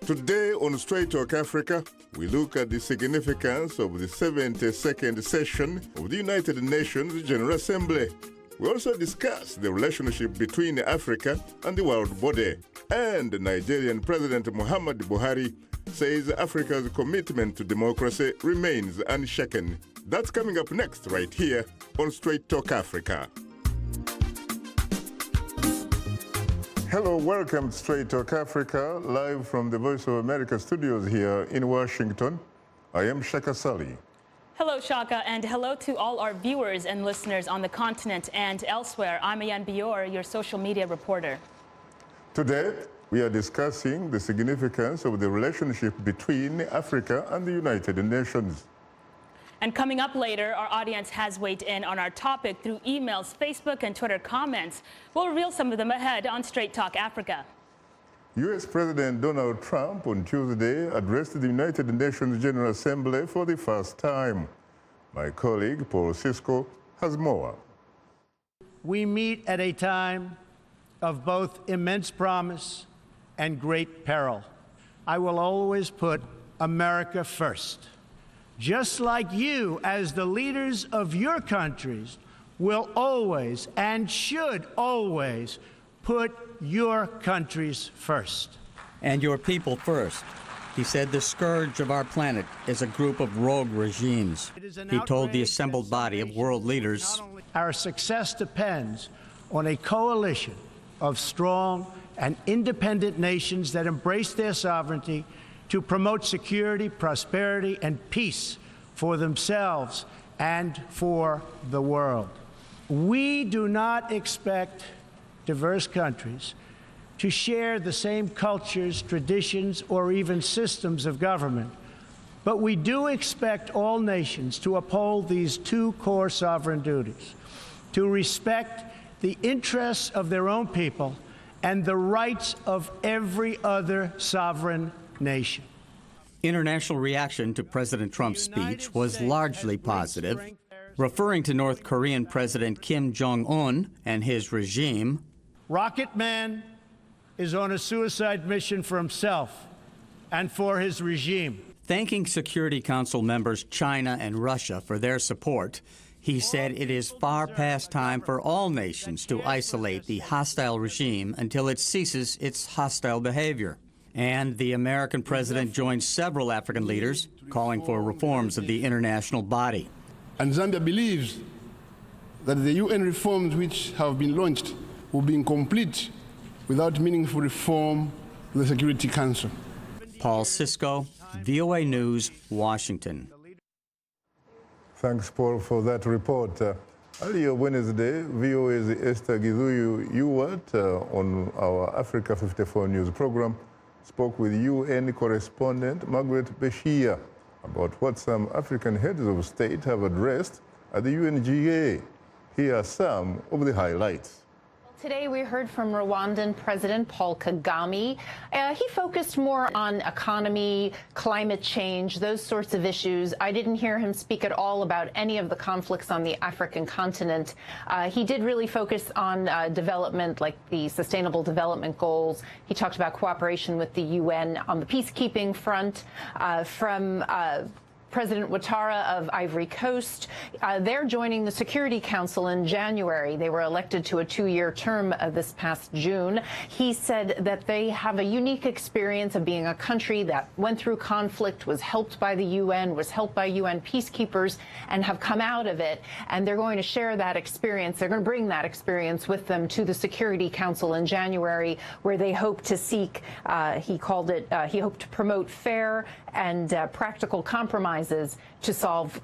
Today on Straight Talk Africa, we look at the significance of the 72nd session of the United Nations General Assembly. We also discuss the relationship between Africa and the world body. And Nigerian President Muhammadu Buhari says Africa's commitment to democracy remains unshaken. That's coming up next right here on Straight Talk Africa. Hello, welcome to Straight Talk Africa, live from the Voice of America studios here in Washington. I am Shaka Ssali. Hello, Shaka, and hello to all our viewers and listeners on the continent and elsewhere. I'm Ayan Bior, your social media reporter. Today, we are discussing the significance of the relationship between Africa and the United Nations. And coming up later, our audience has weighed in on our topic through emails, Facebook, and Twitter comments. We'll reveal some of them ahead on Straight Talk Africa. U.S. President Donald Trump on Tuesday addressed the United Nations General Assembly for the first time. My colleague, Paul Cisco, has more. We meet at a time of both immense promise and great peril. I will always put America first. Just like you, as the leaders of your countries, will always and should always put your countries first. And your people first. He said the scourge of our planet is a group of rogue regimes. He told the assembled body of world leaders, our success depends on a coalition of strong and independent nations that embrace their sovereignty to promote security, prosperity, and peace for themselves and for the world. We do not expect diverse countries to share the same cultures, traditions, or even systems of government, but we do expect all nations to uphold these two core sovereign duties: to respect the interests of their own people and the rights of every other sovereign nation. International reaction to President Trump's speech was largely positive. Referring to North Korean President Kim Jong-un and his regime, Rocket Man is on a suicide mission for himself and for his regime. Thanking Security Council members China and Russia for their support, he said it is far past time for all nations to isolate the hostile regime until it ceases its hostile behavior. And the American president joined several African leaders calling for reforms of the international body. And Zambia believes that the UN reforms which have been launched will be incomplete without meaningful reform of the Security Council. Paul Cisco, VOA News, Washington. Thanks, Paul, for that report. Earlier Wednesday, VOA's Esther Gizuyu Ewart on our Africa 54 News program spoke with UN correspondent Margaret Beshia about what some African heads of state have addressed at the UNGA. Here are some of the highlights. Today we heard from Rwandan President Paul Kagame. He focused more on economy, climate change, those sorts of issues. I didn't hear him speak at all about any of the conflicts on the African continent. He did really focus on development, like the Sustainable Development Goals. He talked about cooperation with the UN on the peacekeeping front. From President Ouattara of Ivory Coast. They're joining the Security Council in January. They were elected to a 2-year term this past June. He said that they have a unique experience of being a country that went through conflict, was helped by the UN, was helped by UN peacekeepers, and have come out of it. And they're going to share that experience. They're going to bring that experience with them to the Security Council in January, where they hope to seek, he called it, he hoped to promote fair and practical compromises to solve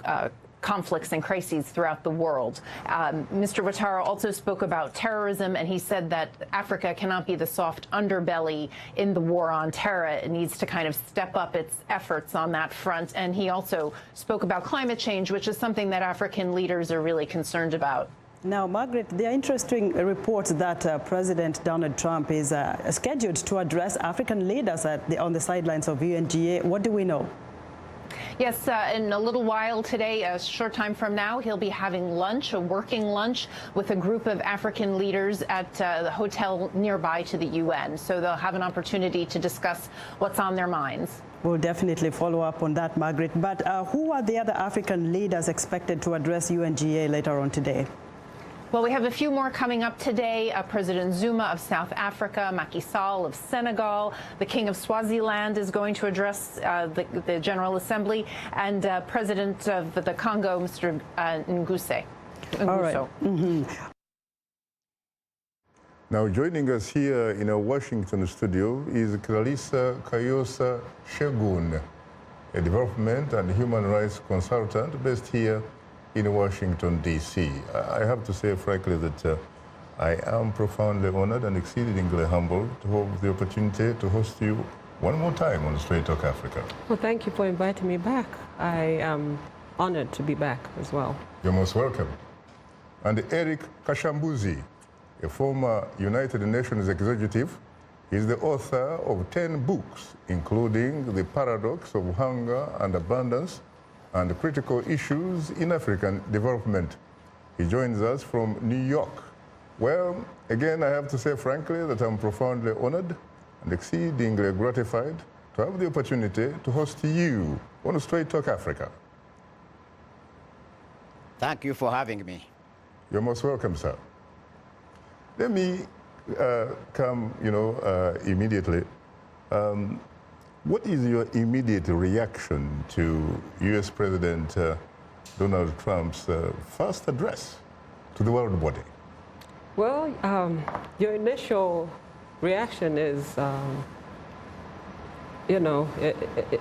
conflicts and crises throughout the world. Mr. Ouattara also spoke about terrorism, and he said that Africa cannot be the soft underbelly in the war on terror. It needs to kind of step up its efforts on that front. And he also spoke about climate change, which is something that African leaders are really concerned about. Now, Margaret, there are interesting reports that President Donald Trump is scheduled to address African leaders on the sidelines of UNGA. What do we know? Yes, in a little while today, a short time from now, he'll be having lunch, a working lunch, with a group of African leaders at the hotel nearby to the UN. So they'll have an opportunity to discuss what's on their minds. We'll definitely follow up on that, Margaret. But who are the other African leaders expected to address UNGA later on today? Well, we have a few more coming up today. President Zuma of South Africa, Macky Sall of Senegal, the King of Swaziland is going to address the General Assembly, and President of the Congo, Mr. Nguso. All right. Now, joining us here in our Washington studio is Clarissa Kayosa Segun, a development and human rights consultant based here in Washington, D.C. I have to say, frankly, that I am profoundly honored and exceedingly humbled to have the opportunity to host you one more time on Straight Talk Africa. Well, thank you for inviting me back. I am honored to be back as well. You're most welcome. And Eric Kashambuzi, a former United Nations executive, is the author of 10 books, including The Paradox of Hunger and Abundance and Critical Issues in African Development. He joins us from New York. Well, again, I have to say frankly that I'm profoundly honored and exceedingly gratified to have the opportunity to host you on Straight Talk Africa. Thank you for having me. You're most welcome, sir. Let me come, immediately. What is your immediate reaction to U.S. President Donald Trump's first address to the world body? Well, your initial reaction is,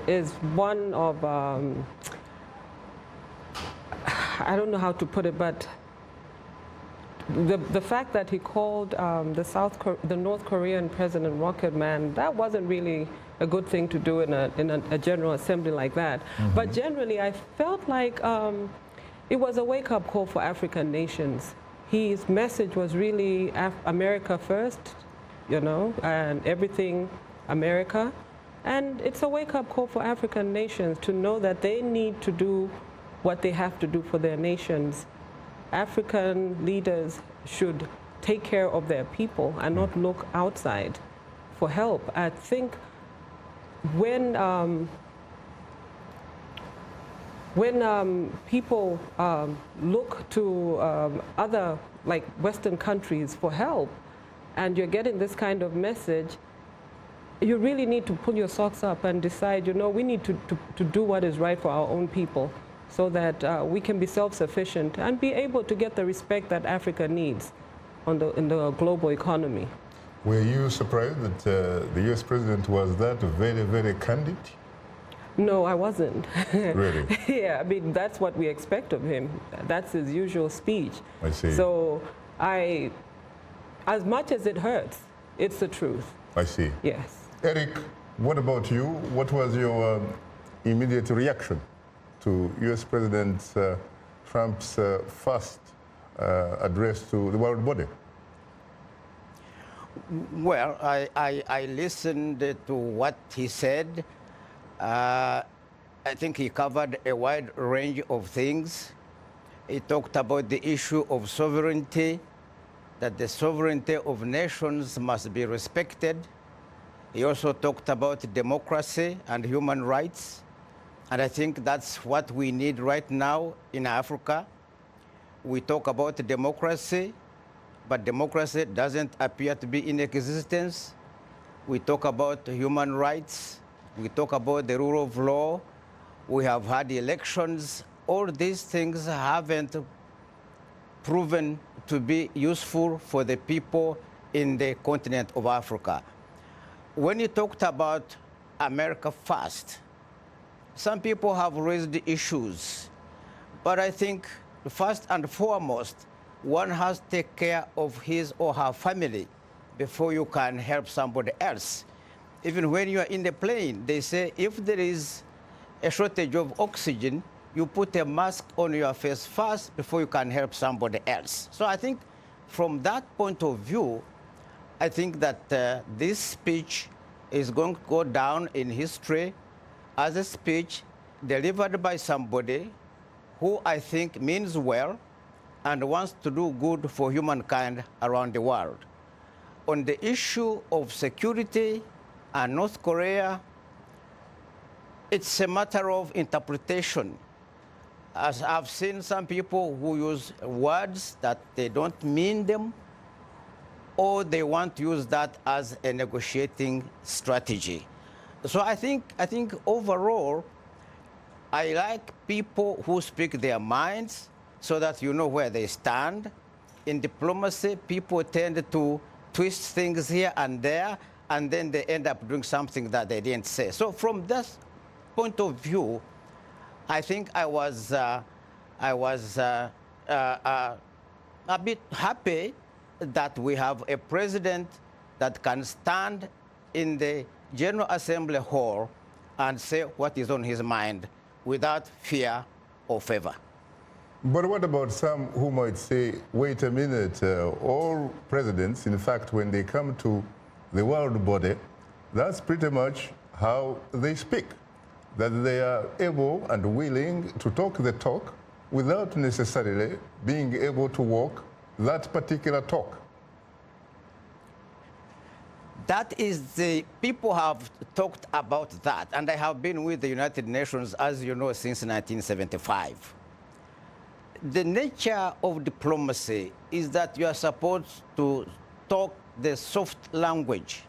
is one of, I don't know how to put it, but the fact that he called the North Korean President Rocket Man, that wasn't really a good thing to do in a General Assembly like that. Mm-hmm. But generally, I felt like it was a wake-up call for African nations. His message was really America first, and everything America. And it's a wake-up call for African nations to know that they need to do what they have to do for their nations. African leaders should take care of their people and not look outside for help. I think when people look to other, like Western countries for help, and you're getting this kind of message, you really need to pull your socks up and decide, we need to do what is right for our own people so that we can be self-sufficient and be able to get the respect that Africa needs in the global economy. Were you surprised that the U.S. president was that very, very candid? No, I wasn't. Really? Yeah, I mean, that's what we expect of him. That's his usual speech. I see. So as much as it hurts, it's the truth. I see. Yes. Eric, what about you? What was your immediate reaction to U.S. President Trump's first address to the world body? Well, I listened to what he said. I think he covered a wide range of things. He talked about the issue of sovereignty, that the sovereignty of nations must be respected. He also talked about democracy and human rights. And I think that's what we need right now in Africa. We talk about democracy, but democracy doesn't appear to be in existence. We talk about human rights. We talk about the rule of law. We have had elections. All these things haven't proven to be useful for the people in the continent of Africa. When you talked about America first, some people have raised issues, but I think first and foremost, one has to take care of his or her family before you can help somebody else. Even when you are in the plane, they say if there is a shortage of oxygen, you put a mask on your face first before you can help somebody else. So I think from that point of view, I think that this speech is going to go down in history as a speech delivered by somebody who I think means well and wants to do good for humankind around the world. On the issue of security and North Korea, it's a matter of interpretation. As I've seen some people who use words that they don't mean them, or they want to use that as a negotiating strategy. So I think overall, I like people who speak their minds so that you know where they stand. In diplomacy, people tend to twist things here and there, and then they end up doing something that they didn't say. So from this point of view, I think I was a bit happy that we have a president that can stand in the General Assembly hall and say what is on his mind without fear or favor. But what about some who might say, wait a minute, all presidents, in fact, when they come to the world body, that's pretty much how they speak, that they are able and willing to talk the talk without necessarily being able to walk that particular talk. That is the, people have talked about that, and I have been with the United Nations, as you know, since 1975. The nature of diplomacy is that you are supposed to talk the soft language.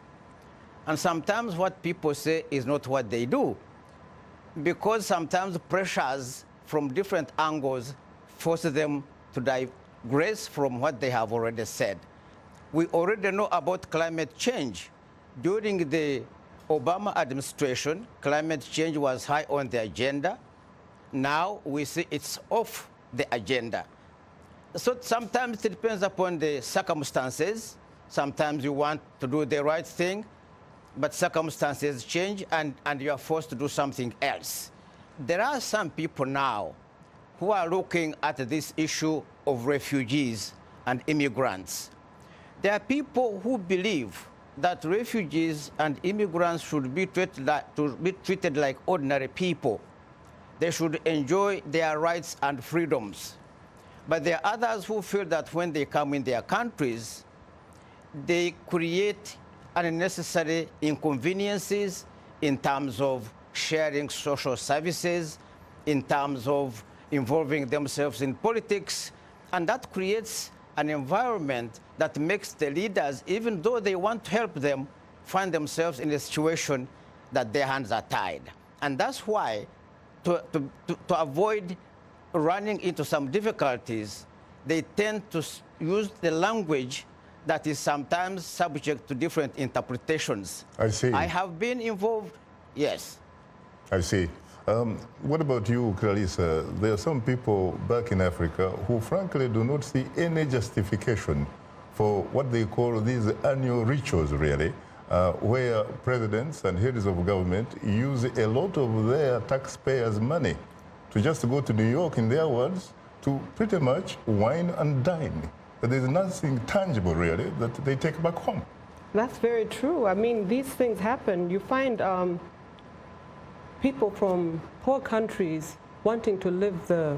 And sometimes what people say is not what they do, because sometimes pressures from different angles force them to digress from what they have already said. We already know about climate change. During the Obama administration, climate change was high on the agenda. Now we see it's off the agenda. So sometimes it depends upon the circumstances. Sometimes you want to do the right thing, but circumstances change and you are forced to do something else. There are some people now who are looking at this issue of refugees and immigrants. There are people who believe that refugees and immigrants should be treated like ordinary people. They should enjoy their rights and freedoms. But there are others who feel that when they come in their countries, they create unnecessary inconveniences in terms of sharing social services, in terms of involving themselves in politics, and that creates an environment that makes the leaders, even though they want to help them, find themselves in a situation that their hands are tied. And that's why, to avoid running into some difficulties, they tend to use the language that is sometimes subject to different interpretations. I see. I have been involved, yes. I see. What about you, Clarissa? There are some people back in Africa who frankly do not see any justification for what they call these annual rituals, really, where presidents and heads of government use a lot of their taxpayers' money to just go to New York, in their words, to pretty much wine and dine. But there's nothing tangible, really, that they take back home. That's very true. I mean, these things happen. You find people from poor countries wanting to live the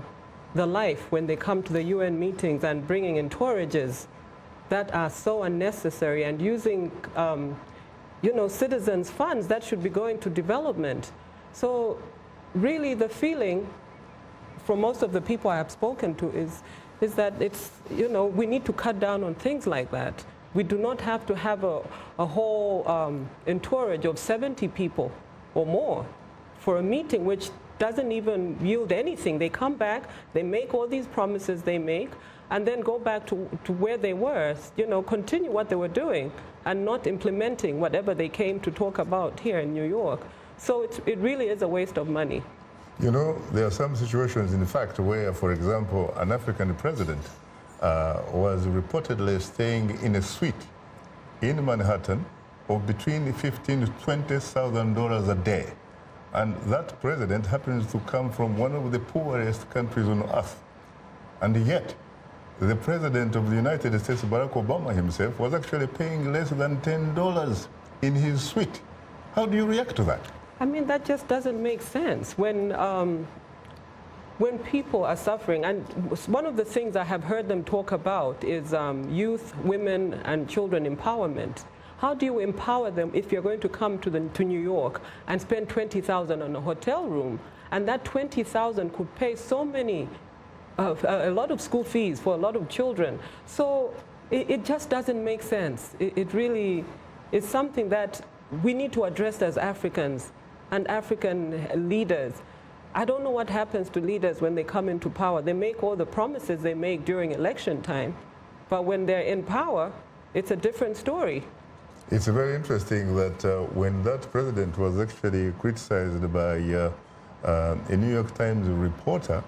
life when they come to the UN meetings and bringing in tourages that are so unnecessary and using citizens' funds that should be going to development. So really the feeling from most of the people I have spoken to is that it's, we need to cut down on things like that. We do not have to have a whole entourage of 70 people or more for a meeting which doesn't even yield anything. They come back, they make all these promises they make, and then go back to where they were, continue what they were doing and not implementing whatever they came to talk about here in New York. So it really is a waste of money. There are some situations, in fact, where, for example, an African president was reportedly staying in a suite in Manhattan of between $15,000 to $20,000 a day. And that president happens to come from one of the poorest countries on earth. And yet, the president of the United States, Barack Obama himself, was actually paying less than $10 in his suite. How do you react to that? I mean, that just doesn't make sense. When people are suffering, and one of the things I have heard them talk about is youth, women, and children empowerment. How do you empower them if you're going to come to New York and spend $20,000 on a hotel room, and that $20,000 could pay so many, a lot of school fees for a lot of children? So it just doesn't make sense. It really is something that we need to address as Africans and African leaders. I don't know what happens to leaders when they come into power. They make all the promises they make during election time, but when they're in power, it's a different story. It's very interesting that when that president was actually criticized by a New York Times reporter,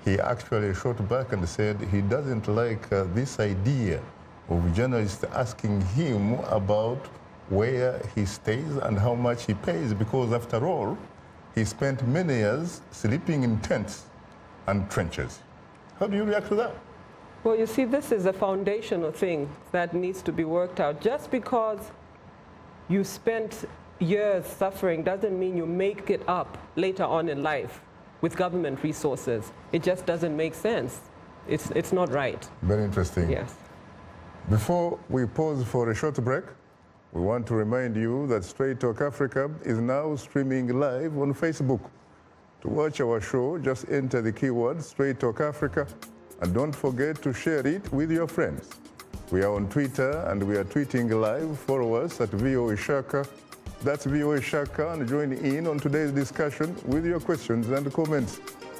he actually shot back and said he doesn't like this idea of journalists asking him about where he stays and how much he pays, because after all, he spent many years sleeping in tents and trenches. How do you react to that? Well, you see, this is a foundational thing that needs to be worked out. Just because you spent years suffering doesn't mean you make it up later on in life with government resources. It just doesn't make sense. It's not right. Very interesting. Yes. Before we pause for a short break, we want to remind you that Straight Talk Africa is now streaming live on Facebook. To watch our show, just enter the keyword Straight Talk Africa, and don't forget to share it with your friends. We are on Twitter and we are tweeting live. Follow us at VOA Shaka. That's VOA Shaka, and join in on today's discussion with your questions and comments.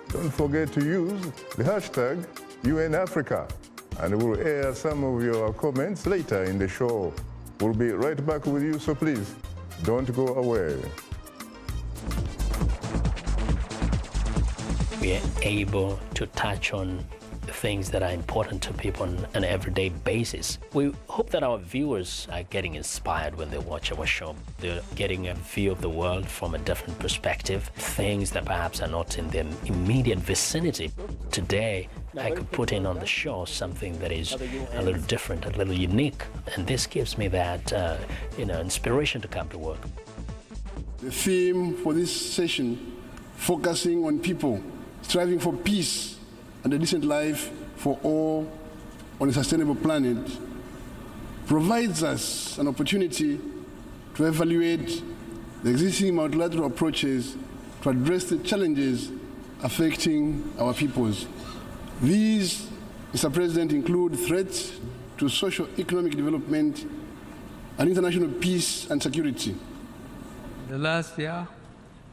Don't forget to use the hashtag UNAfrica, and we'll air some of your comments later in the show. We'll be right back with you, so please don't go away. We are able to touch on things that are important to people on an everyday basis. We hope that our viewers are getting inspired when they watch our show. They're getting a view of the world from a different perspective, things that perhaps are not in their immediate vicinity. Today, I could put in on the show something that is a little different, a little unique, and this gives me that inspiration to come to work. The theme for this session, focusing on people, striving for peace and a decent life for all on a sustainable planet, provides us an opportunity to evaluate the existing multilateral approaches to address the challenges affecting our peoples. These, Mr. President, include threats to socio-economic development and international peace and security. The last year,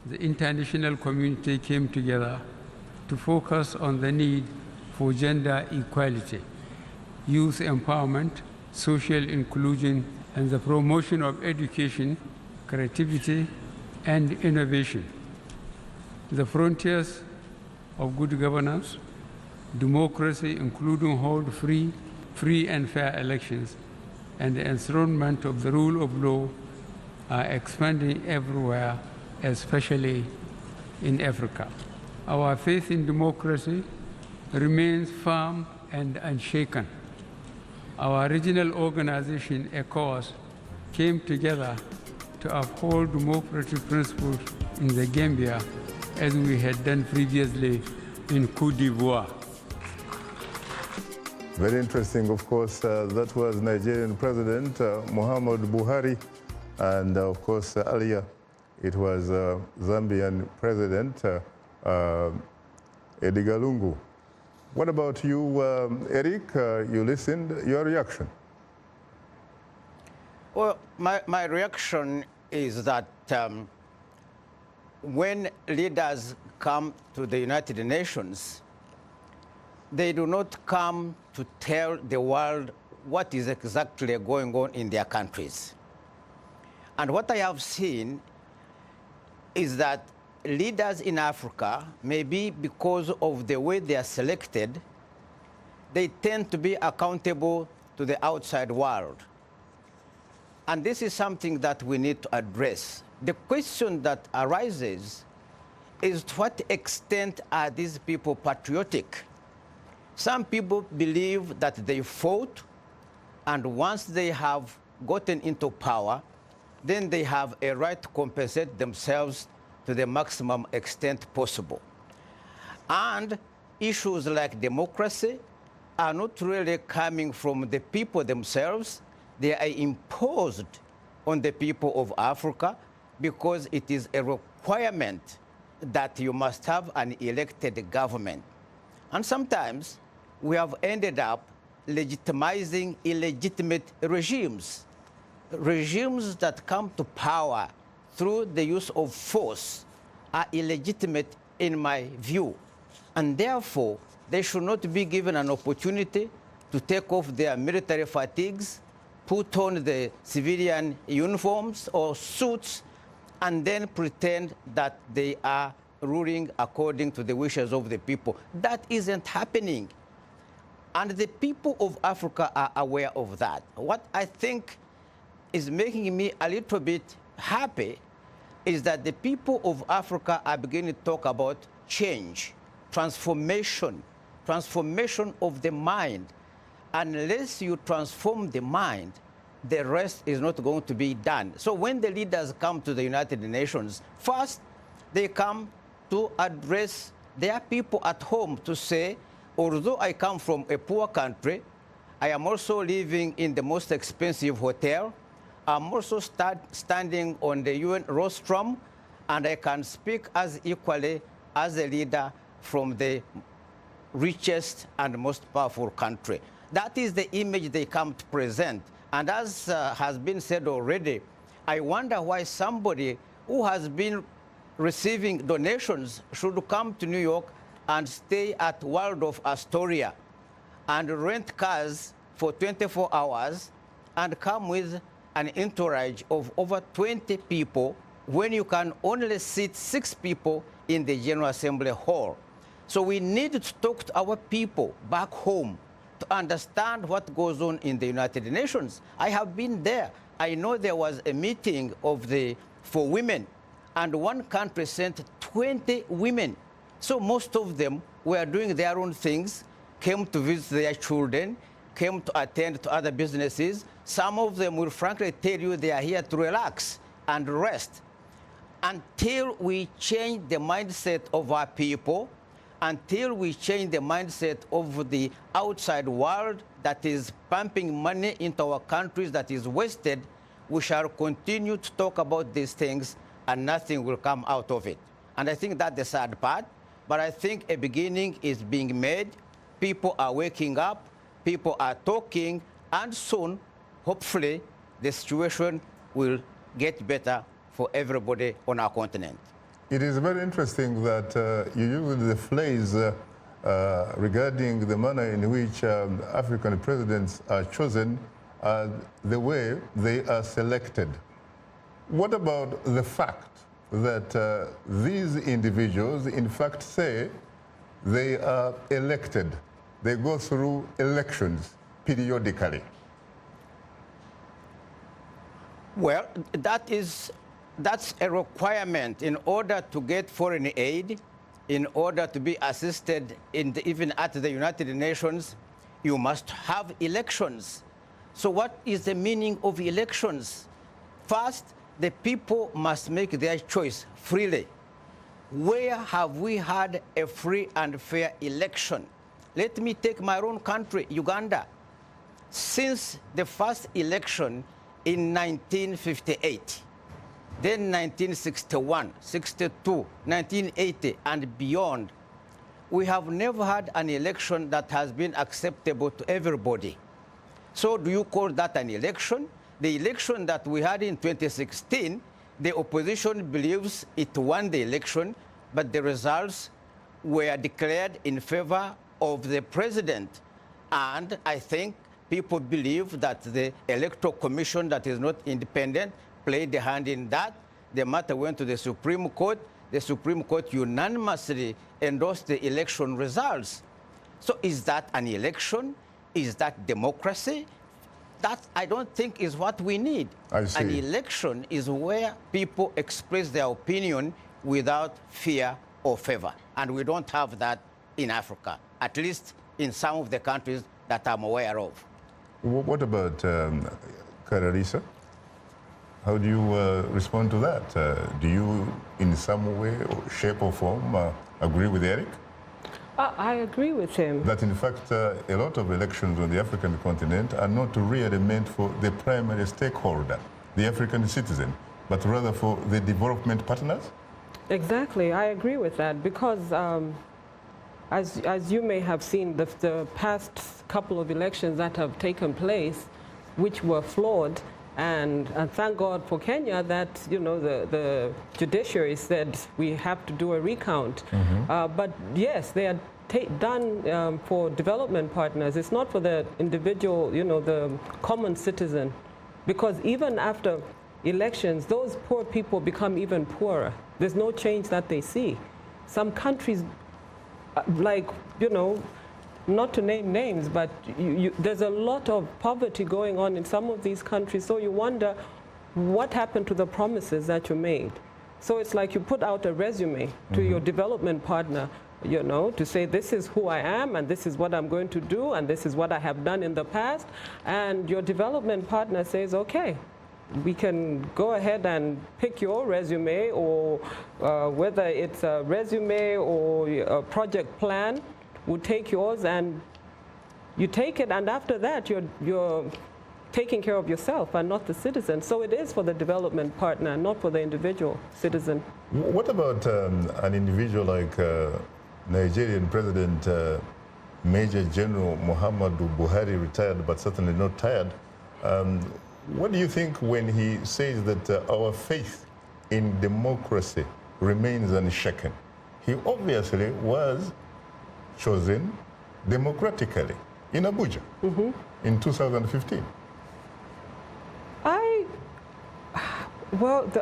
the international community came together to focus on the need for gender equality, youth empowerment, social inclusion, and the promotion of education, creativity, and innovation. The frontiers of good governance, democracy, including hold free and fair elections, and the enthronement of the rule of law are expanding everywhere, especially in Africa. Our faith in democracy remains firm and unshaken. Our regional organization, ECOWAS, came together to uphold democratic principles in the Gambia as we had done previously in Côte d'Ivoire. Very interesting, of course. That was Nigerian President Muhammadu Buhari, and of course earlier it was Zambian President Edgar Lungu. What about you, Eric? You listened. Your reaction? Well, my reaction is that when leaders come to the United Nations, they do not come to tell the world what is exactly going on in their countries. And what I have seen is that leaders in Africa, maybe because of the way they are selected, they tend to be accountable to the outside world. And this is something that we need to address. The question that arises is, to what extent are these people patriotic? Some people believe that they fought, and once they have gotten into power, then they have a right to compensate themselves to the maximum extent possible. And issues like democracy are not really coming from the people themselves. They are imposed on the people of Africa because it is a requirement that you must have an elected government. And sometimes we have ended up legitimizing illegitimate regimes. Regimes that come to power through the use of force are illegitimate in my view. And therefore, they should not be given an opportunity to take off their military fatigues, put on the civilian uniforms or suits, and then pretend that they are ruling according to the wishes of the people. That isn't happening. And the people of Africa are aware of that. What I think is making me a little bit happy is that the people of Africa are beginning to talk about change, transformation of the mind. Unless you transform the mind, the rest is not going to be done. So when the leaders come to the United Nations, first, they come to address their people at home to say, although I come from a poor country, I am also living in the most expensive hotel. I'm also standing on the UN rostrum, and I can speak as equally as a leader from the richest and most powerful country. That is the image they come to present. And as has been said already, I wonder why somebody who has been receiving donations should come to New York and stay at Waldorf Astoria and rent cars for 24 hours and come with an entourage of over 20 people when you can only seat 6 people in the General Assembly hall. So we need to talk to our people back home to understand what goes on in the United Nations. I have been there. I know there was a meeting for women, and one country sent 20 women. So most of them were doing their own things, came to visit their children, came to attend to other businesses. Some of them will frankly tell you they are here to relax and rest. Until we change the mindset of our people, until we change the mindset of the outside world that is pumping money into our countries that is wasted, we shall continue to talk about these things and nothing will come out of it. And I think that's the sad part. But I think a beginning is being made. People are waking up. People are talking. And soon, hopefully, the situation will get better for everybody on our continent. It is very interesting that you use the phrase regarding the manner in which African presidents are chosen, the way they are selected. What about the fact that these individuals, in fact, say they are elected? They go through elections periodically. Well, that's a requirement in order to get foreign aid, in order to be assisted even at the United Nations. You must have elections. So what is the meaning of elections? First, the people must make their choice freely. Where have we had a free and fair election? Let me take my own country, Uganda. Since the first election in 1958, then 1961, 62, 1980, and beyond, we have never had an election that has been acceptable to everybody. So do you call that an election? The election that we had in 2016, the opposition believes it won the election, but the results were declared in favor of the president. And I think people believe that the Electoral Commission that is not independent played a hand in that. The matter went to the Supreme Court. The Supreme Court unanimously endorsed the election results. So is that an election? Is that democracy? That, I don't think, is what we need. I see. An election is where people express their opinion without fear or favor. And we don't have that in Africa, at least in some of the countries that I'm aware of. What about Clarissa? How do you respond to that? Do you, in some way, or shape or form, agree with Eric? I agree with him. That, in fact, a lot of elections on the African continent are not really meant for the primary stakeholder, the African citizen, but rather for the development partners? Exactly, I agree with that because as you may have seen, the past couple of elections that have taken place, which were flawed, and thank God for Kenya that, you know, the judiciary said we have to do a recount. But yes, they are done for development partners. It's not for the individual, you know, the common citizen. Because even after elections, those poor people become even poorer. There's no change that they see. Some countries, like, you know, not to name names, but there's a lot of poverty going on in some of these countries. So you wonder what happened to the promises that you made. So it's like you put out a resume to your development partner, you know, to say this is who I am and this is what I'm going to do and this is what I have done in the past. And your development partner says, okay, we can go ahead and pick your resume, or whether it's a resume or a project plan, we'll take yours and you take it, and after that you're taking care of yourself and not the citizen. So it is for the development partner, not for the individual citizen. What about an individual like Nigerian President Major General Muhammadu Buhari, retired but certainly not tired? What do you think when he says that our faith in democracy remains unshaken? He obviously was chosen democratically in Abuja in 2015. I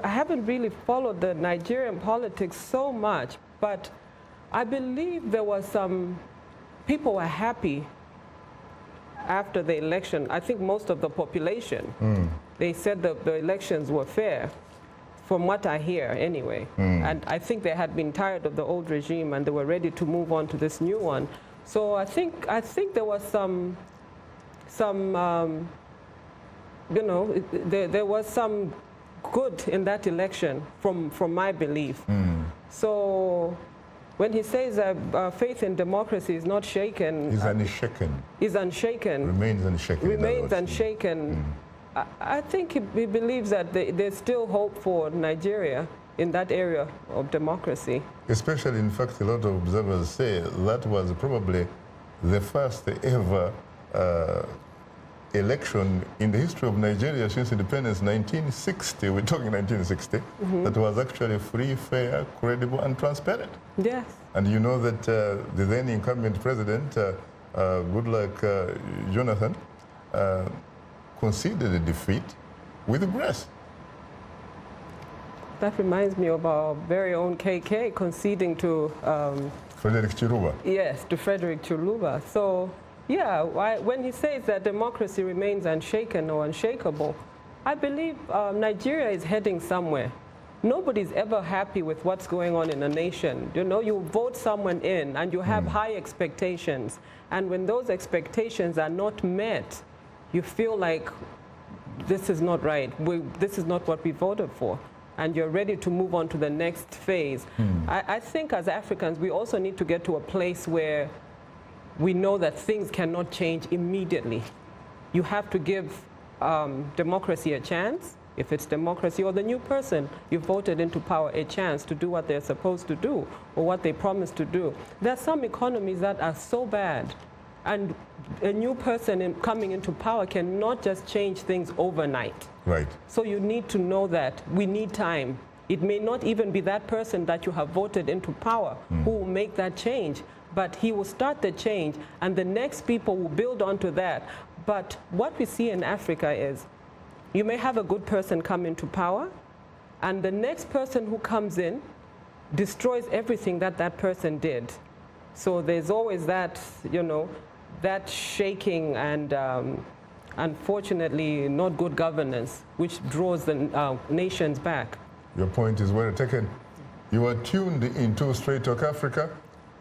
haven't really followed the Nigerian politics so much, but I believe there was some people were happy after the election. I think most of the population, they said that the elections were fair, from what I hear anyway. And I think they had been tired of the old regime and they were ready to move on to this new one. So I think there was some you know, there was some good in that election from my belief. So when he says that faith in democracy is not shaken. Is unshaken. Is unshaken. Remains unshaken. Remains unshaken. I think he believes that there's still hope for Nigeria in that area of democracy. Especially, in fact, a lot of observers say that was probably the first ever election in the history of Nigeria since independence, 1960. We're talking 1960. That was actually free, fair, credible, and transparent. Yes. And you know that the then incumbent president, Goodluck Jonathan, conceded a defeat with grace. That reminds me of our very own KK conceding to Frederick Chiluba. Yes, to Frederick Chiluba. So, yeah, when he says that democracy remains unshaken or unshakable, I believe Nigeria is heading somewhere. Nobody's ever happy with what's going on in a nation. You know, you vote someone in and you have high expectations. And when those expectations are not met, you feel like this is not right. This is not what we voted for. And you're ready to move on to the next phase. I think as Africans, we also need to get to a place where we know that things cannot change immediately. You have to give democracy a chance, if it's democracy, or the new person you voted into power a chance to do what they're supposed to do or what they promised to do. There are some economies that are so bad, and a new person coming into power cannot just change things overnight. Right. So you need to know that we need time. It may not even be that person that you have voted into power who will make that change, but he will start the change, and the next people will build onto that. But what we see in Africa is you may have a good person come into power, and the next person who comes in destroys everything that that person did. So there's always that, you know, that shaking and unfortunately not good governance, which draws the nations back. Your point is well taken. You are tuned into Straight Talk Africa.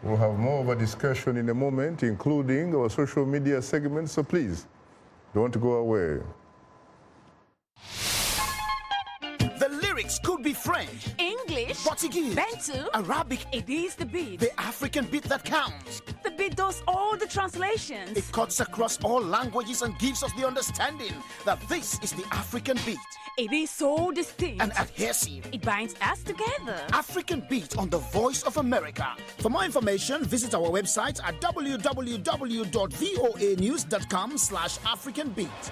We'll have more of a discussion in a moment, including our social media segment, so please don't go away. This could be French, English, Portuguese, Bantu, Arabic. It is the beat. The African beat that counts. The beat does all the translations. It cuts across all languages and gives us the understanding that this is the African beat. It is so distinct and adhesive. It binds us together. African Beat on the Voice of America. For more information, visit our website at www.voanews.com/AfricanBeat.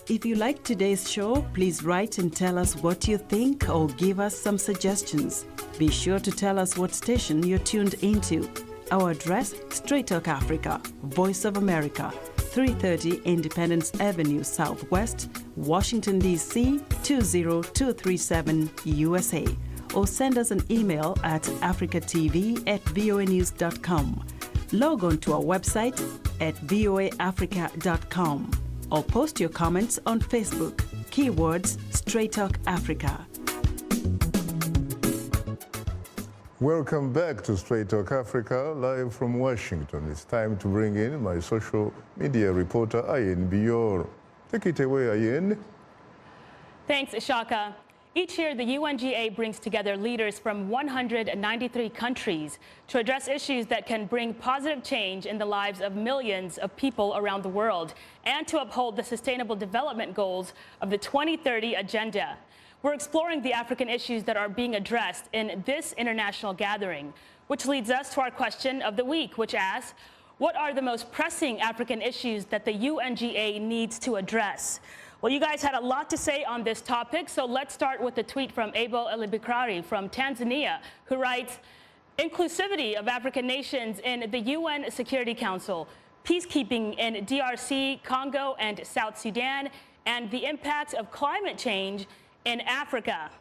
If you like today's show, please write and tell us what you think or give us some suggestions. Be sure to tell us what station you're tuned into. Our address, Straight Talk Africa, Voice of America, 330 Independence Avenue Southwest, Washington, D.C. 20237 USA. Or send us an email at africatv@voanews.com. Log on to our website at voaafrica.com. Or post your comments on Facebook. Keywords Straight Talk Africa. Welcome back to Straight Talk Africa, live from Washington. It's time to bring in my social media reporter, Ayen Bior. Take it away, Ayen. Thanks, Shaka. Each year, the UNGA brings together leaders from 193 countries to address issues that can bring positive change in the lives of millions of people around the world and to uphold the Sustainable Development Goals of the 2030 Agenda. We're exploring the African issues that are being addressed in this international gathering, which leads us to our question of the week, which asks, what are the most pressing African issues that the UNGA needs to address? Well, you guys had a lot to say on this topic, so let's start with a tweet from Abel Elibikrari from Tanzania, who writes, inclusivity of African nations in the UN Security Council, peacekeeping in DRC, Congo, and South Sudan, and the impacts of climate change in Africa.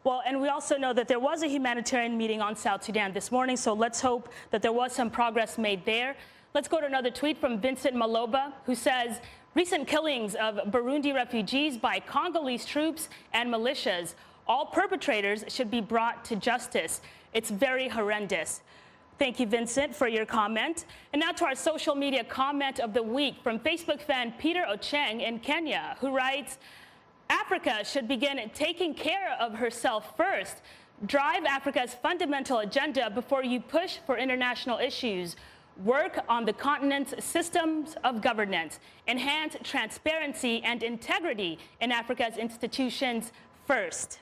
Well, and we also know that there was a humanitarian meeting on South Sudan this morning, so let's hope that there was some progress made there. Let's go to another tweet from Vincent Maloba, who says, recent killings of Burundi refugees by Congolese troops and militias. All perpetrators should be brought to justice. It's very horrendous. Thank you, Vincent, for your comment. And now to our social media comment of the week from Facebook fan Peter Ocheng in Kenya, who writes, Africa should begin taking care of herself first. Drive Africa's fundamental agenda before you push for international issues. Work on the continent's systems of governance. Enhance transparency and integrity in Africa's institutions first.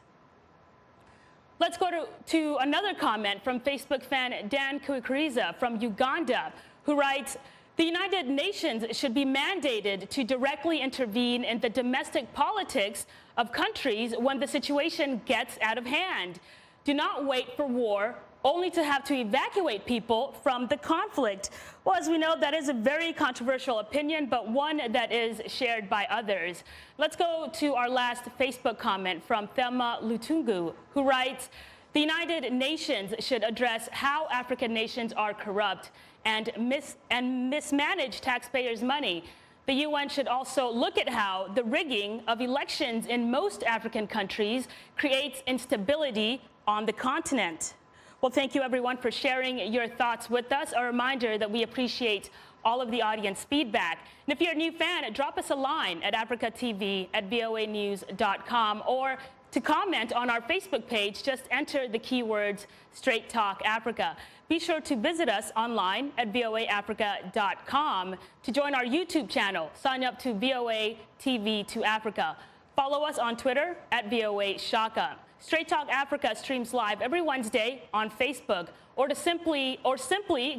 Let's go to another comment from Facebook fan Dan Kuikuriza from Uganda, who writes, the United Nations should be mandated to directly intervene in the domestic politics of countries when the situation gets out of hand. Do not wait for war only to have to evacuate people from the conflict. Well, as we know, that is a very controversial opinion, but one that is shared by others. Let's go to our last Facebook comment from Thelma Lutungu, who writes, the United Nations should address how African nations are corrupt and mismanage taxpayers' money. The UN should also look at how the rigging of elections in most African countries creates instability on the continent. Well, thank you, everyone, for sharing your thoughts with us. A reminder that we appreciate all of the audience feedback. And if you're a new fan, drop us a line at africatv@voanews.com, or to comment on our Facebook page, just enter the keywords Straight Talk Africa. Be sure to visit us online at voaafrica.com. To join our YouTube channel, sign up to VOA TV to Africa. Follow us on Twitter at VOA Shaka. Straight Talk Africa streams live every Wednesday on Facebook, or simply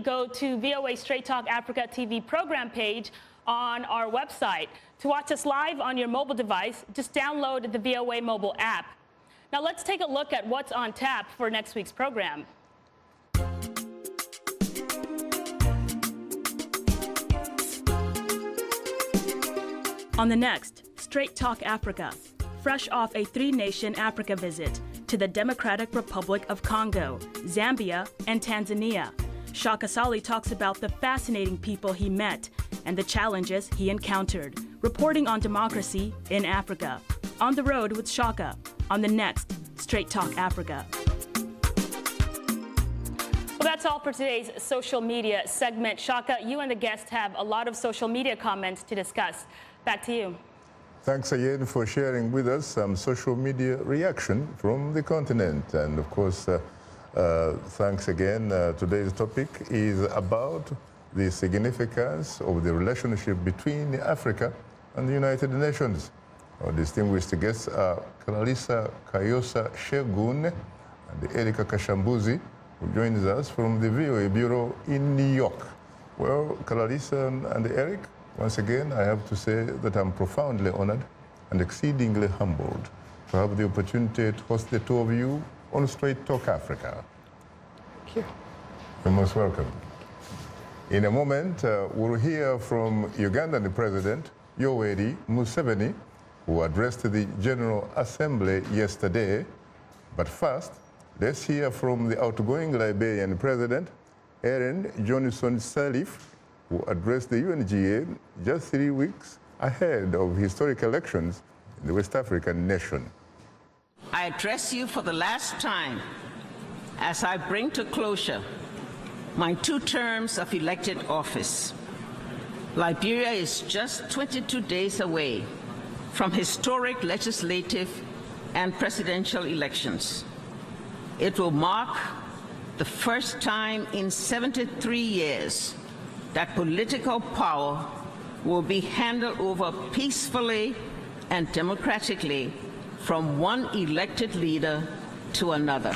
go to VOA Straight Talk Africa TV program page on our website. To watch us live on your mobile device, just download the VOA mobile app. Now let's take a look at what's on tap for next week's program. On the next, Straight Talk Africa, fresh off a three-nation Africa visit to the Democratic Republic of Congo, Zambia, and Tanzania. Shaka Ssali talks about the fascinating people he met and the challenges he encountered, reporting on democracy in Africa. On the road with Shaka, on the next Straight Talk Africa. Well, that's all for today's social media segment. Shaka, you and the guests have a lot of social media comments to discuss. Back to you. Thanks again for sharing with us some social media reaction from the continent. And of course, thanks again. Today's topic is about the significance of the relationship between Africa and the United Nations. Our distinguished guests are Clarissa Kayosa Segun and Erika Kashambuzi, who joins us from the VOA Bureau in New York. Well, Clarissa and Eric, once again, I have to say that I'm profoundly honored and exceedingly humbled to have the opportunity to host the two of you on Straight Talk Africa. Thank you. You're most welcome. In a moment, we'll hear from Ugandan President Yoweri Museveni, who addressed the General Assembly yesterday. But first, let's hear from the outgoing Liberian President, Ellen Johnson Sirleaf, who addressed the UNGA just 3 weeks ahead of historic elections in the West African nation. I address you for the last time as I bring to closure my 2 terms of elected office. Liberia is just 22 days away from historic legislative and presidential elections. It will mark the first time in 73 years that political power will be handed over peacefully and democratically from one elected leader to another.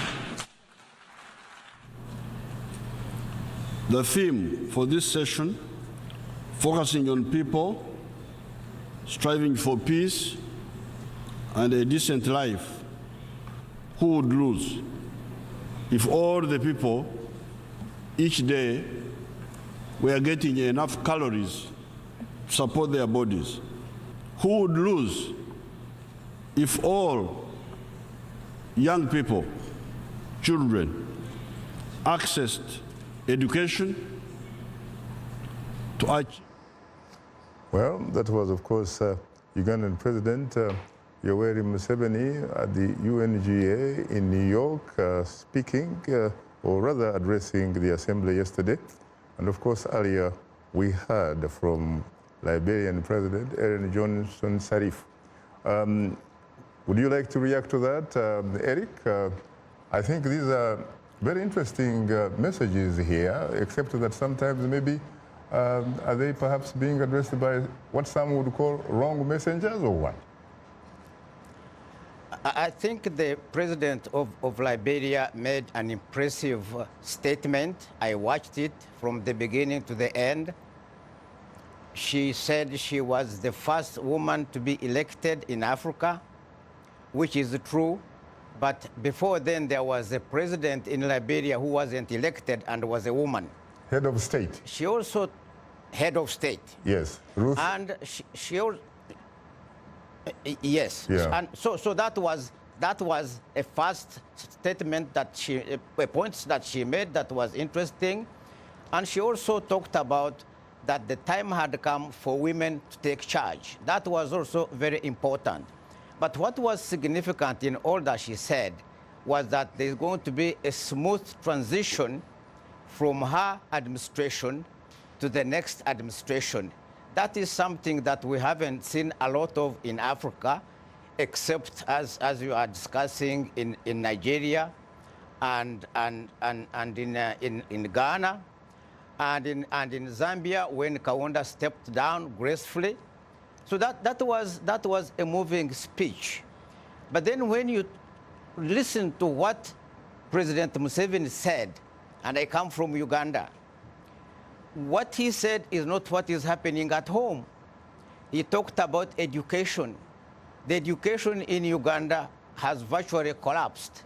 The theme for this session, focusing on people, striving for peace and a decent life. Who would lose if all the people each day were getting enough calories to support their bodies? Who would lose if all young people, children, accessed education to achieve? Well, that was, of course, Ugandan President Yoweri Museveni at the UNGA in New York speaking, or rather addressing the Assembly yesterday. And of course, earlier we heard from Liberian President Ellen Johnson Sirleaf. Would you like to react to that, Eric? I think these are very interesting messages here, except that sometimes maybe are they perhaps being addressed by what some would call wrong messengers or what? I think the president of Liberia made an impressive statement. I watched it from the beginning to the end. She said she was the first woman to be elected in Africa, which is true. But before then, there was a president in Liberia who wasn't elected and was a woman. Head of state. She also, head of state. Yes, Ruth. And she also, yes. Yeah. And so that was a first statement that a point that she made that was interesting. And she also talked about that the time had come for women to take charge. That was also very important. But what was significant in all that she said was that there's going to be a smooth transition from her administration to the next administration. That is something that we haven't seen a lot of in Africa, except as you are discussing in Nigeria and in Ghana and in Zambia when Kaunda stepped down gracefully. So that was a moving speech. But then when you listen to what President Museveni said, and I come from Uganda, what he said is not what is happening at home. He talked about education. The education in Uganda has virtually collapsed.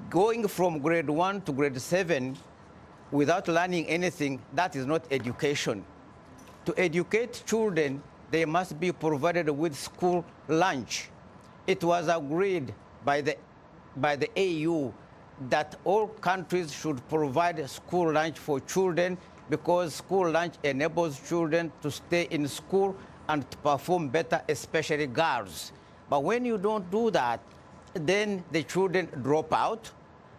Going from grade 1 to grade 7 without learning anything, that is not education. To educate children, they must be provided with school lunch. It was agreed by the AU that all countries should provide school lunch for children because school lunch enables children to stay in school and to perform better, especially girls. But when you don't do that, then the children drop out.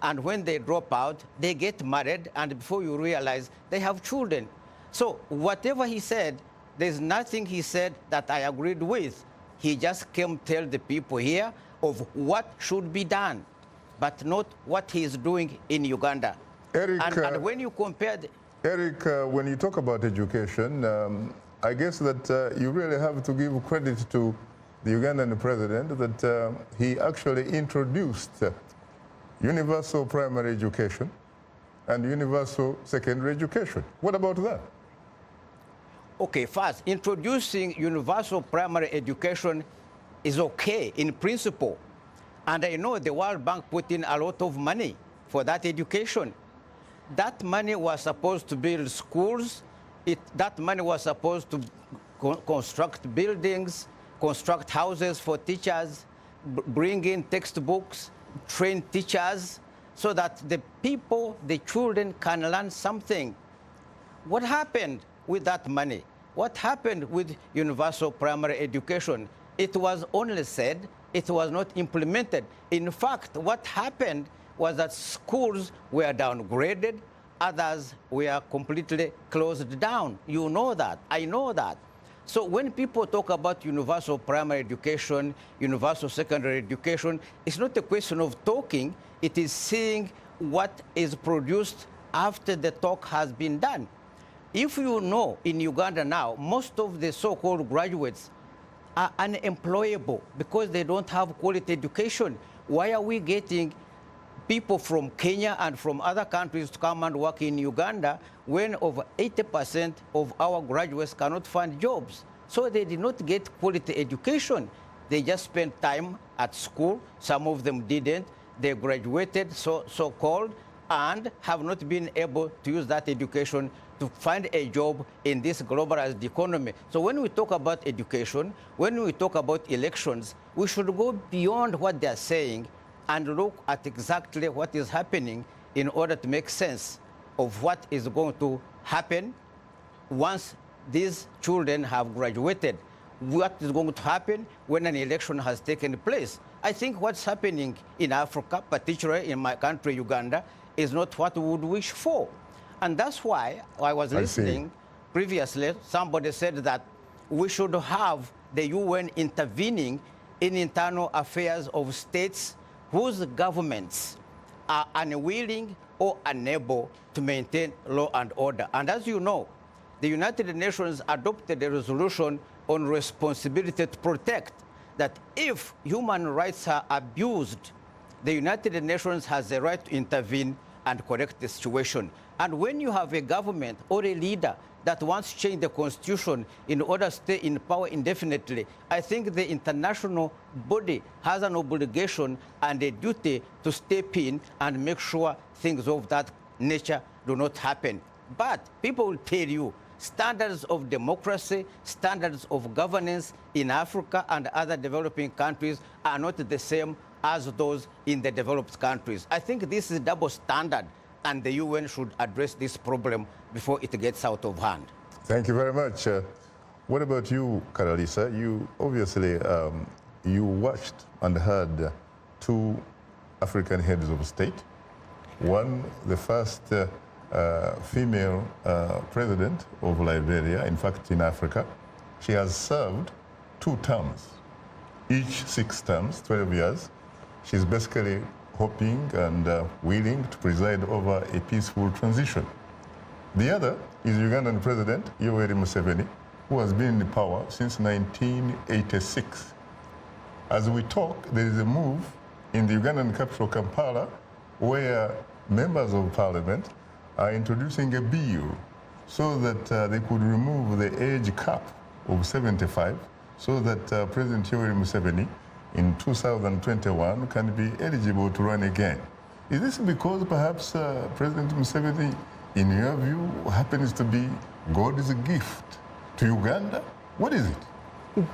And when they drop out, they get married. And before you realize, they have children. So whatever he said, there's nothing he said that I agreed with. He just came tell the people here of what should be done, but not what he is doing in Uganda. Eric, and when you compare... Eric, when you talk about education, I guess that you really have to give credit to the Ugandan president that he actually introduced universal primary education and universal secondary education. What about that? Okay, first, introducing universal primary education is okay in principle. And I know the World Bank put in a lot of money for that education. That money was supposed to build schools. That money was supposed to construct buildings, construct houses for teachers, bring in textbooks, train teachers, so that the people, the children, can learn something. What happened with that money? What happened with universal primary education? It was only said, it was not implemented. In fact, what happened was that schools were downgraded, others were completely closed down. You know that, I know that. So when people talk about universal primary education, universal secondary education, it's not a question of talking, it is seeing what is produced after the talk has been done. If you know, in Uganda now, most of the so-called graduates are unemployable because they don't have quality education. Why are we getting people from Kenya and from other countries to come and work in Uganda when over 80% of our graduates cannot find jobs? So they did not get quality education. They just spent time at school. Some of them didn't. They graduated, so-called, and have not been able to use that education to find a job in this globalized economy. So when we talk about education, when we talk about elections, we should go beyond what they're saying and look at exactly what is happening in order to make sense of what is going to happen once these children have graduated. What is going to happen when an election has taken place? I think what's happening in Africa, particularly in my country, Uganda, is not what we would wish for. And that's why I was listening previously, somebody said that we should have the UN intervening in internal affairs of states whose governments are unwilling or unable to maintain law and order. And as you know, the United Nations adopted a resolution on responsibility to protect, that if human rights are abused, the United Nations has the right to intervene and correct the situation. And when you have a government or a leader that wants to change the constitution in order to stay in power indefinitely, I think the international body has an obligation and a duty to step in and make sure things of that nature do not happen. But people will tell you, standards of democracy, standards of governance in Africa and other developing countries are not the same as those in the developed countries. I think this is a double standard, and the UN should address this problem before it gets out of hand. Thank you very much. What about you, Clarissa? You obviously, you watched and heard two African heads of state. One, the first female president of Liberia, in fact, in Africa. She has served 2 terms, each 6 terms, 12 years. She's basically hoping and willing to preside over a peaceful transition. The other is Ugandan President Yoweri Museveni, who has been in power since 1986. As we talk, there is a move in the Ugandan capital, Kampala, where members of parliament are introducing a bill so that they could remove the age cap of 75 so that President Yoweri Museveni in 2021 can be eligible to run again. Is this because perhaps President Museveni, in your view, happens to be God's gift to Uganda? What is it?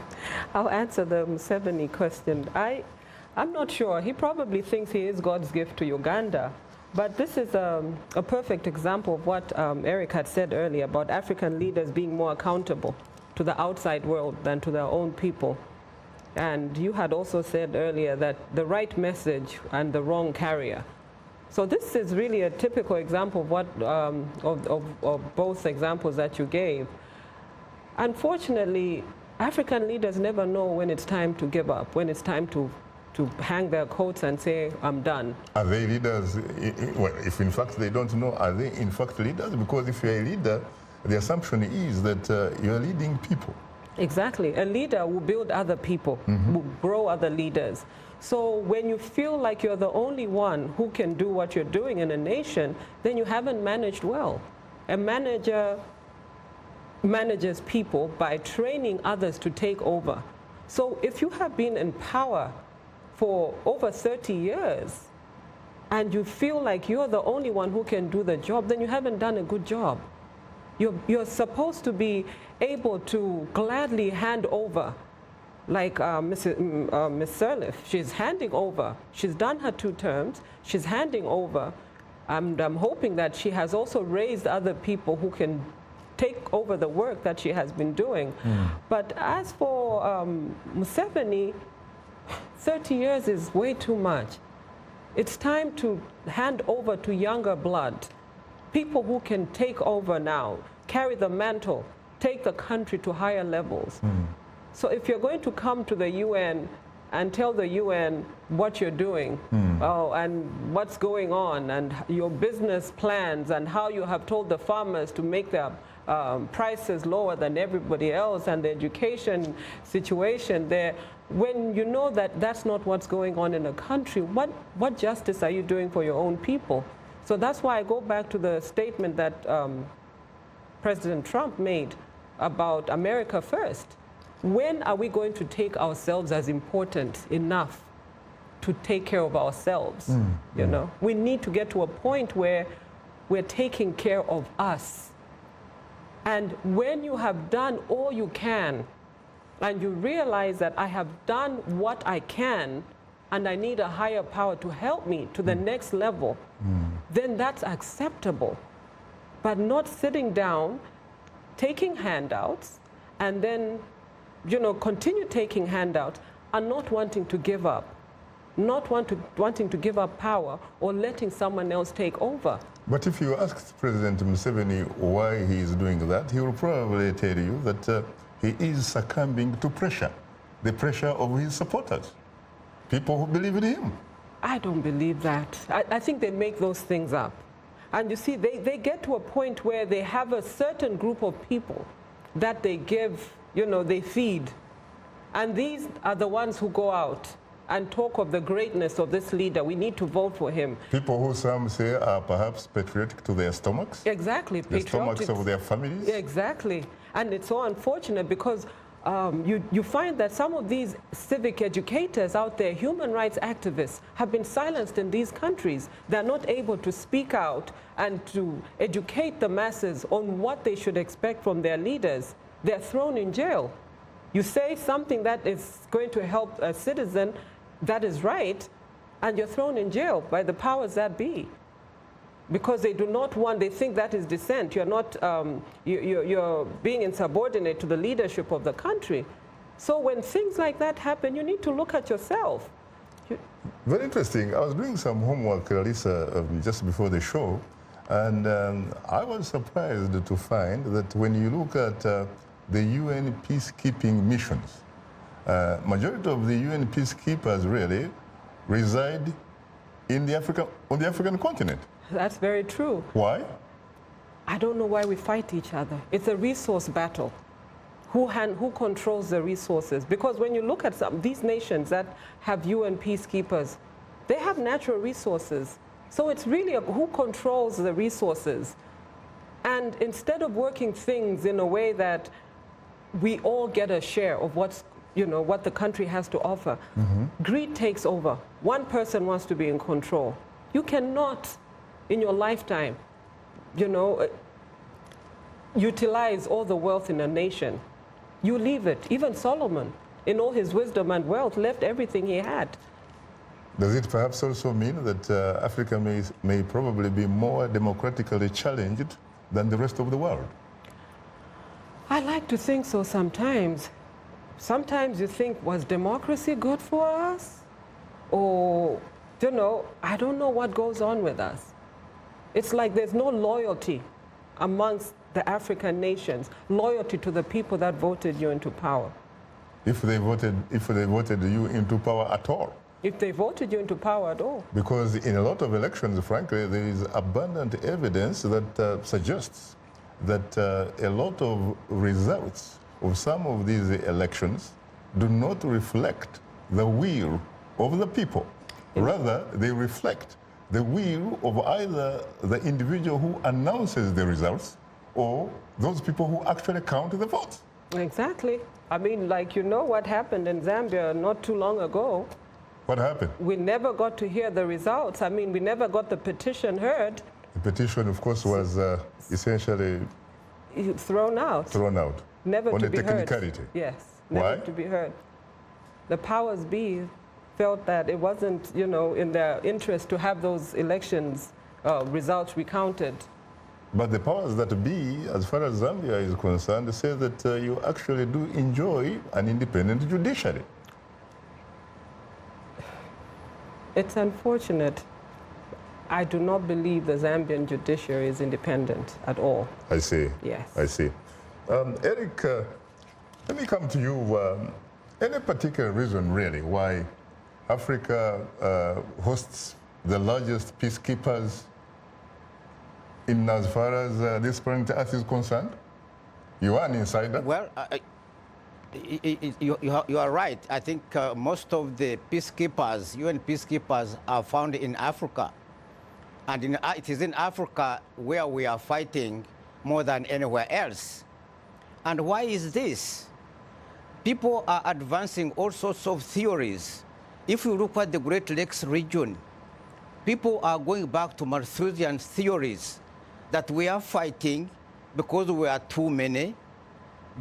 I'll answer the Museveni question. I'm not sure. He probably thinks he is God's gift to Uganda. But this is a perfect example of what Eric had said earlier about African leaders being more accountable to the outside world than to their own people. And you had also said earlier that the right message and the wrong carrier. So this is really a typical example of what of both examples that you gave. Unfortunately, African leaders never know when it's time to give up, when it's time to hang their coats and say, I'm done. Are they leaders? Well, if in fact they don't know, are they in fact leaders? Because if you're a leader, the assumption is that you're leading people. Exactly. A leader will build other people, will grow other leaders. So when you feel like you're the only one who can do what you're doing in a nation, then you haven't managed well. A manager manages people by training others to take over. So if you have been in power for over 30 years and you feel like you're the only one who can do the job, then you haven't done a good job. You're supposed to be able to gladly hand over, like Ms. Sirleaf. She's handing over. She's done her 2 terms. She's handing over. And I'm hoping that she has also raised other people who can take over the work that she has been doing. But as for Museveni, 30 years is way too much. It's time to hand over to younger blood, people who can take over now, carry the mantle, take the country to higher levels. So if you're going to come to the UN and tell the UN what you're doing, and what's going on, and your business plans, and how you have told the farmers to make their prices lower than everybody else, and the education situation there, when you know that that's not what's going on in a country, what justice are you doing for your own people? So that's why I go back to the statement that President Trump made about America first. When are we going to take ourselves as important enough to take care of ourselves? You know, we need to get to a point where we're taking care of us. And when you have done all you can, and you realize that I have done what I can, and I need a higher power to help me to the next level, then that's acceptable. But not sitting down, taking handouts, and then, you know, continue taking handouts and not wanting to give up, not wanting to give up power or letting someone else take over. But if you ask President Museveni why he is doing that, he will probably tell you that he is succumbing to pressure, the pressure of his supporters, people who believe in him. I don't believe that. I think they make those things up. And you see, they get to a point where they have a certain group of people that they give, you know, they feed. And these are the ones who go out and talk of the greatness of this leader. We need to vote for him. People who some say are perhaps patriotic to their stomachs. Exactly. The stomachs of their families. Exactly. And it's so unfortunate because you find that some of these civic educators out there, human rights activists, have been silenced in these countries. They're not able to speak out and to educate the masses on what they should expect from their leaders. They're thrown in jail. You say something that is going to help a citizen that is right, and you're thrown in jail by the powers that be. Because they do not want, they think that is dissent. You're not, you're being insubordinate to the leadership of the country. So when things like that happen, you need to look at yourself. Very interesting. I was doing some homework, Clarissa, just before the show, and I was surprised to find that when you look at the UN peacekeeping missions, majority of the UN peacekeepers really reside in the on the African continent. That's very true. Why? I don't know why we fight each other. It's a resource battle. Who controls the resources? Because when you look at these nations that have UN peacekeepers, they have natural resources. So it's really who controls the resources. And instead of working things in a way that we all get a share of what's, you know, what the country has to offer, greed takes over. One person wants to be in control. You cannot, in your lifetime, you know, utilize all the wealth in a nation. You leave it. Even Solomon, in all his wisdom and wealth, left everything he had. Does it perhaps also mean that Africa may probably be more democratically challenged than the rest of the world? I like to think so sometimes. Sometimes you think, was democracy good for us? Or, you know, I don't know what goes on with us. It's like there's no loyalty amongst the African nations, loyalty to the people that voted you into power. if they voted you into power at all. If they voted you into power at all. Because in a lot of elections, frankly, there is abundant evidence that suggests that a lot of results of some of these elections do not reflect the will of the people. Rather, they reflect the will of either the individual who announces the results or those people who actually count the votes. Exactly. I mean, like, you know what happened in Zambia not too long ago. What happened? We never got to hear the results. I mean, we never got the petition heard. The petition, of course, was essentially thrown out. Thrown out. Never on to a be technicality. Heard. Yes, never Why? to be heard. The powers be felt that it wasn't, you know, in their interest to have those elections results recounted. But the powers that be, as far as Zambia is concerned, say that you actually do enjoy an independent judiciary. It's unfortunate. I do not believe the Zambian judiciary is independent at all. I see. Yes. I see. Eric, let me come to you. Any particular reason, really, why Africa hosts the largest peacekeepers in as far as this planet Earth is concerned? You are an insider. Well, you are right. I think most of the peacekeepers, UN peacekeepers, are found in Africa. And it is in Africa where we are fighting more than anywhere else. And why is this? People are advancing all sorts of theories. If you look at the Great Lakes region, people are going back to Malthusian theories that we are fighting because we are too many.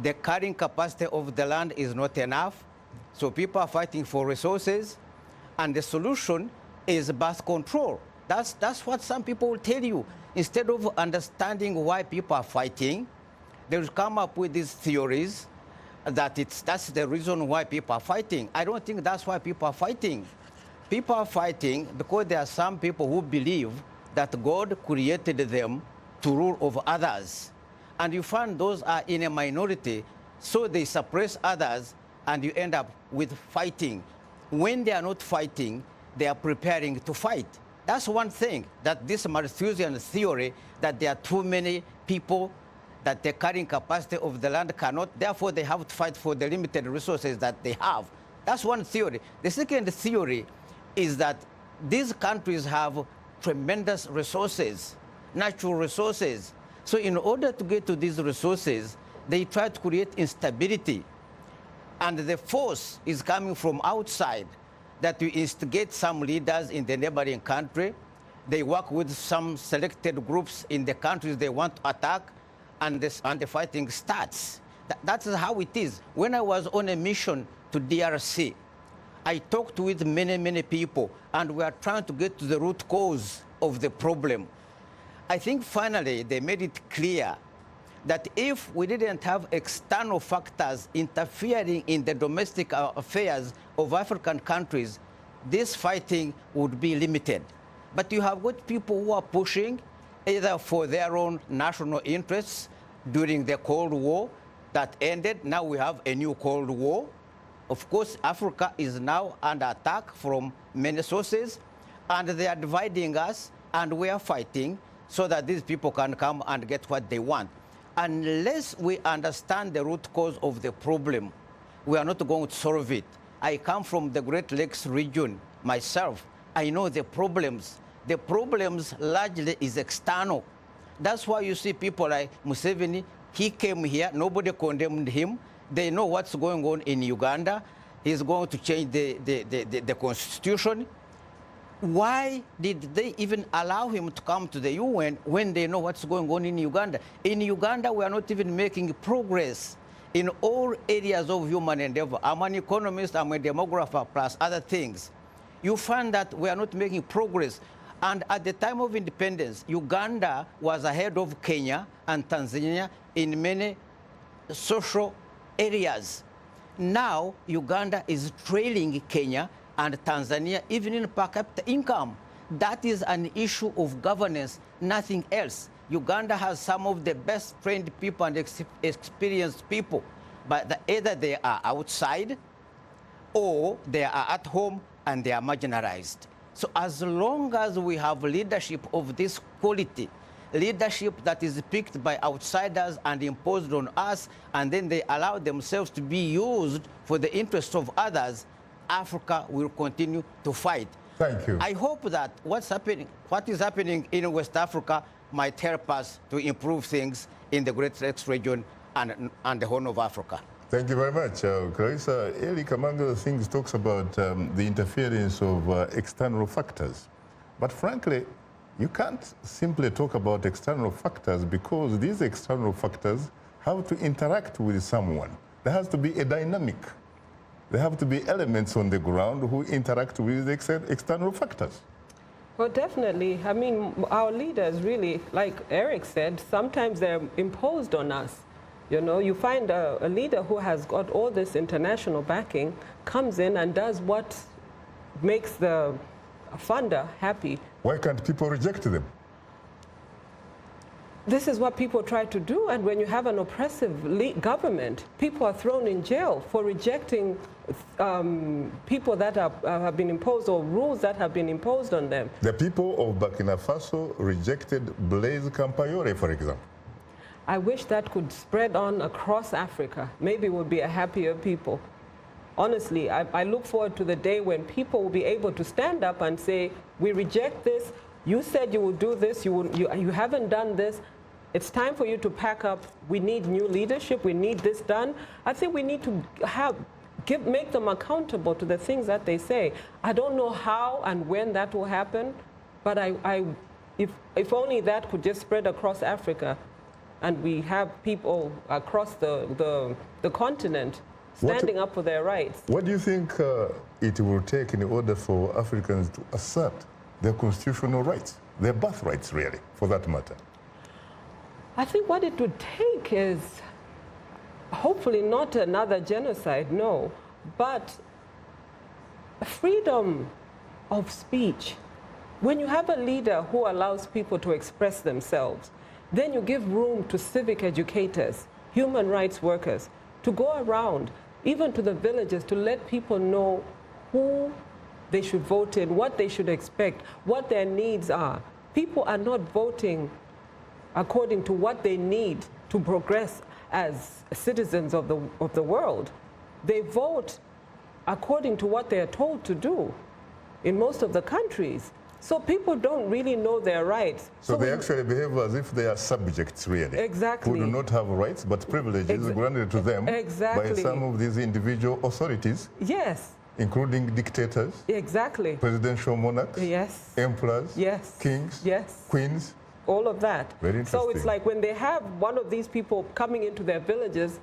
The carrying capacity of the land is not enough. So people are fighting for resources. And the solution is birth control. That's what some people will tell you. Instead of understanding why people are fighting, they will come up with these theories that that's the reason why people are fighting. I don't think that's why people are fighting. People are fighting because there are some people who believe that God created them to rule over others. And you find those are in a minority, so they suppress others, and you end up with fighting. When they are not fighting, they are preparing to fight. That's one thing, that this Malthusian theory that there are too many people, that the carrying capacity of the land cannot, therefore they have to fight for the limited resources that they have. That's one theory. The second theory is that these countries have tremendous resources, natural resources. So in order to get to these resources, they try to create instability. And the force is coming from outside, that you instigate some leaders in the neighboring country. They work with some selected groups in the countries they want to attack, and the fighting starts. That's how it is. When I was on a mission to DRC, I talked with many, many people, and we are trying to get to the root cause of the problem. I think finally they made it clear that if we didn't have external factors interfering in the domestic affairs of African countries, this fighting would be limited. But you have got people who are pushing either for their own national interests during the Cold War that ended. Now we have a new Cold War. Of course, Africa is now under attack from many sources, and they are dividing us, and we are fighting so that these people can come and get what they want. Unless we understand the root cause of the problem, we are not going to solve it. I come from the Great Lakes region myself. I know the problems. The problems largely is external. That's why you see people like Museveni. He came here, nobody condemned him. They know what's going on in Uganda. He's going to change the constitution. Why did they even allow him to come to the UN when they know what's going on in Uganda? In Uganda, we are not even making progress in all areas of human endeavor. I'm an economist, I'm a demographer, plus other things. You find that we are not making progress. And at the time of independence, Uganda was ahead of Kenya and Tanzania in many social areas. Now, Uganda is trailing Kenya and Tanzania, even in per capita income. That is an issue of governance, nothing else. Uganda has some of the best trained people and experienced people. but either they are outside or they are at home and they are marginalized. So as long as we have leadership of this quality, leadership that is picked by outsiders and imposed on us, and then they allow themselves to be used for the interests of others, Africa will continue to fight. Thank you. I hope that what is happening in West Africa might help us to improve things in the Great Lakes region and the Horn of Africa. Thank you very much. Clarissa, Eric, among other things, talks about the interference of external factors. But frankly, you can't simply talk about external factors because these external factors have to interact with someone. There has to be a dynamic. There have to be elements on the ground who interact with external factors. Well, definitely. I mean, our leaders really, like Eric said, sometimes they're imposed on us. You know, you find a leader who has got all this international backing, comes in and does what makes the funder happy. Why can't people reject them? This is what people try to do, and when you have an oppressive government, people are thrown in jail for rejecting people that have been imposed, or rules that have been imposed on them. The people of Burkina Faso rejected Blaise Compaoré, for example. I wish that could spread on across Africa. Maybe we'll be a happier people. Honestly, I look forward to the day when people will be able to stand up and say, we reject this, you said you will do this, you haven't done this, it's time for you to pack up, we need new leadership, we need this done. I think we need to make them accountable to the things that they say. I don't know how and when that will happen, but if only that could just spread across Africa, and we have people across the continent standing up for their rights. What do you think it will take in order for Africans to assert their constitutional rights, their birthrights, really, for that matter? I think what it would take is hopefully not another genocide, no, but freedom of speech. When you have a leader who allows people to express themselves, then you give room to civic educators, human rights workers, to go around, even to the villages, to let people know who they should vote in, what they should expect, what their needs are. People are not voting according to what they need to progress as citizens of the world. They vote according to what they are told to do in most of the countries. So people don't really know their rights. So they actually behave as if they are subjects, really. Exactly. Who do not have rights, but privileges granted to them by some of these individual authorities. Yes. Including dictators. Exactly. Presidential monarchs. Yes. Emperors. Yes. Kings. Yes. Queens. All of that. Very interesting. So it's like when they have one of these people coming into their villages,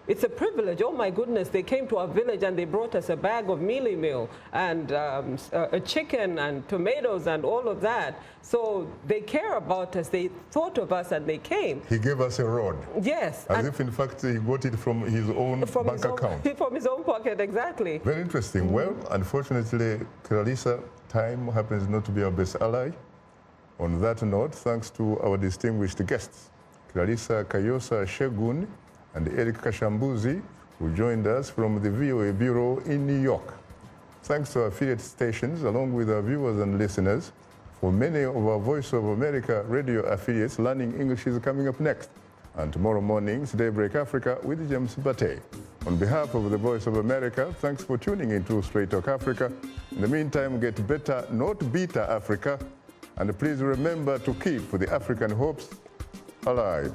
it's a privilege. Oh my goodness, they came to our village and they brought us a bag of mealie meal and a chicken and tomatoes and all of that. So they care about us, they thought of us and they came. He gave us a rod. Yes. As if in fact he got it from his own bank account. From his own pocket, exactly. Very interesting. Well, unfortunately, Clarissa, time happens not to be our best ally. On that note, thanks to our distinguished guests, Clarissa Kayosa Segun and Eric Kashambuzi, who joined us from the VOA Bureau in New York. Thanks to our affiliate stations, along with our viewers and listeners. For many of our Voice of America radio affiliates, Learning English is coming up next. And tomorrow morning's Daybreak Africa with James Bate. On behalf of the Voice of America, thanks for tuning in to Straight Talk Africa. In the meantime, get better, not bitter Africa. And please remember to keep the African hopes alive.